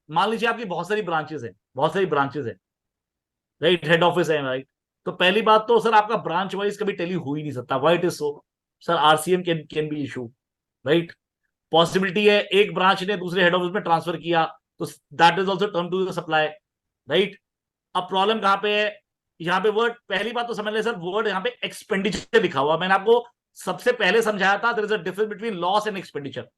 मान लीजिए आपकी बहुत सारी ब्रांचेस है, राइट, हेड ऑफिस है, राइट। तो पहली बात तो सर आपका ब्रांच वाइज कभी टैली हो ही नहीं सकता, why it is so? Sir RCM can be issue, right. Possibility है एक ब्रांच ने दूसरे हेड ऑफिस में ट्रांसफर किया, तो that is also term to the supply, right. अब प्रॉब्लम कहां पे है? यहाँ पे वर्ड, पहली बात तो समझ ले सर, वर्ड यहाँ पे एक्सपेंडिचर लिखा हुआ, मैंने आपको सबसे पहले समझाया था, there is a difference between loss and expenditure.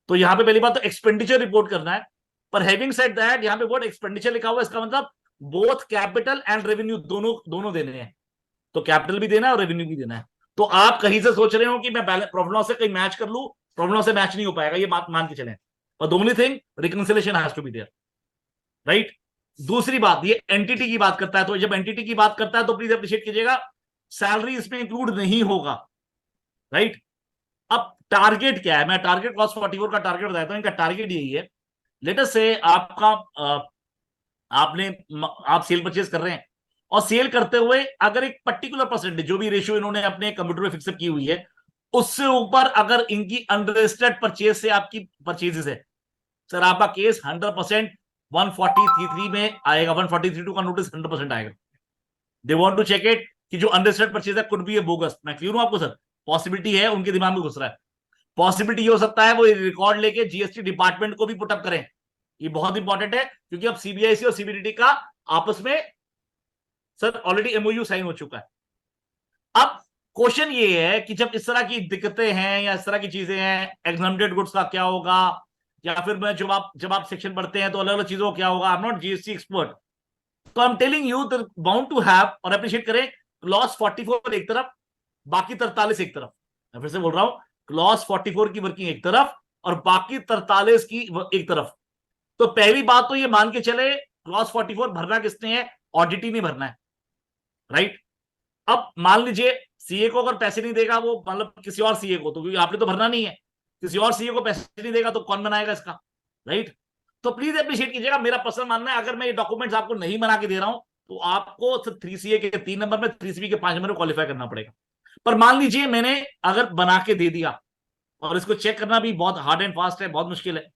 तो यहाँ पे पहली बात तो एक्सपेंडिचर रिपोर्ट करना है। पर हैविंग सेड दैट, यहाँ पे वर्ड एक्सपेंडिचर लिखा हुआ है, इसका मतलब बोथ कैपिटल एंड रेवेन्यू दोनों दोनों देने हैं। तो कैपिटल भी देना है और रेवेन्यू भी देना है। तो आप कहीं से सोच रहे हो कि मैं प्रॉफिट लॉस से कहीं मैच कर लूं, प्रॉफिट लॉस से मैच नहीं हो पाएगा, ये बात मान के चलें। और the only thing, reconciliation has to be there, right. दूसरी बात, ये एंटिटी की बात करता है, तो जब एंटिटी की बात करता है तो प्लीज अप्रिशिएट कीजिएगा, सैलरी इसमें इंक्लूड नहीं होगा, राइट। अब टारगेट क्या है? मैं टारगेट कॉस्ट 44 का टारगेट बताता हूं। इनका टारगेट यही है, लेट अस से आपका आपने आप सेल परचेज कर रहे हैं, और सेल करते हुए अगर एक पर्टिकुलर परसेंटेज, जो भी रेशियो इन्होंने अपने कंप्यूटर में फिक्सअप की हुई है, उससे ऊपर अगर इनकी अनरजिस्टर्ड परचेज से आपकी परचेजेस है, सर आपका केस 100% 143 में आएगा, 143(2) का नोटिस 100% आएगा। They want to check it कि जो अनरजिस्टर्ड परचेज है कुड बी ए बोगस। मैं क्लियर हूं आपको सर? पॉसिबिलिटी है, उनके दिमाग में घुस रहा है। पॉसिबिलिटी ये हो सकता है वो रिकॉर्ड लेके जीएसटी डिपार्टमेंट को भी पुटअप करें। ये बहुत इंपॉर्टेंट है, क्योंकि अब सीबीआईसी और सीबीडीटी का आपस में सर ऑलरेडी एमओयू साइन हो चुका है। अब क्वेश्चन ये है कि जब इस तरह की दिक्कतें हैं या इस तरह की चीजें हैं, एग्जम्प्टेड गुड्स का क्या होगा, या फिर मैं जब आप सेक्शन पढ़ते हैं तो अलग अलग चीजों का क्या होगा। I am not GST expert, तो I am telling you bound to have, और अप्रिशिएट करें, क्लॉज 44 एक तरफ, बाकी 43 एक तरफ। मैं फिर से बोल रहा हूं, क्लॉज 44 की वर्किंग एक तरफ और बाकी 43 की एक तरफ। तो पहली बात तो ये मान के चले, क्लॉज 44 भरना किसने है? ऑडिटी नहीं भरना है, राइट। अब मान लीजिए सीए को अगर पैसे नहीं देगा वो, मतलब किसी और सीए को, तो क्योंकि आपने तो भरना नहीं है, किसी और सीए को पैसे नहीं देगा तो कौन बनाएगा इसका, राइट। तो प्लीज अप्रिशिएट कीजिएगा, मेरा पर्सनल मानना है, अगर मैं ये डॉक्यूमेंट्स आपको नहीं बना के दे रहा हूं तो आपको 3 सीए के 3 नंबर में, 3 सीबी के 5 नंबर में क्वालिफाई करना पड़ेगा। पर मान लीजिए मैंने अगर बना के दे दिया, और इसको चेक करना भी बहुत हार्ड एंड फास्ट है, बहुत मुश्किल है,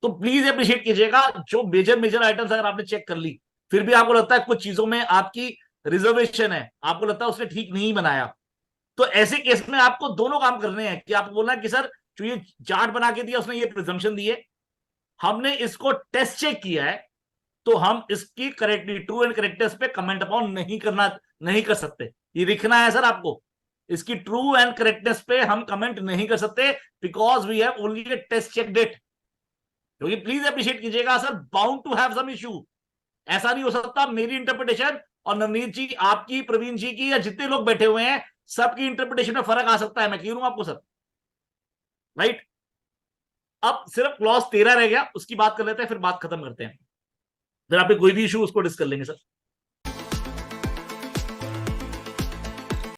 तो प्लीज अप्रिशिएट कीजिएगा, जो मेजर मेजर आइटम्स अगर आपने चेक कर ली, फिर भी आपको लगता है कुछ चीजों में आपकी रिजर्वेशन है, आपको लगता है उसने ठीक नहीं बनाया, तो ऐसे केस में आपको दोनों काम करने हैं। कि आपको बोलना है कि सर जो ये चार्ट बना के दिया उसने ये प्रिजम्पशन दी है, हमने इसको टेस्ट चेक किया है, तो हम इसकी करेक्टली ट्रू एंड करेक्टनेस पे कमेंट अपॉन नहीं कर सकते। ये लिखना है सर आपको, इसकी ट्रू एंड करेक्टनेस पे हम कमेंट नहीं कर सकते, because we have only a test check date. क्योंकि प्लीज अप्रिशिएट कीजिएगा sir, bound to have some issue. ऐसा नहीं हो सकता मेरी इंटरप्रिटेशन और नवनीत जी आपकी, प्रवीण जी की, या जितने लोग बैठे हुए हैं सबकी इंटरप्रिटेशन में फर्क आ सकता है। मैं क्लियर हूं आपको सर, राइट। अब सिर्फ क्लॉज 13 रह गया, उसकी बात कर लेते हैं, फिर बात खत्म करते हैं, फिर आप कोई भी इशू उसको डिस्कस कर लेंगे सर।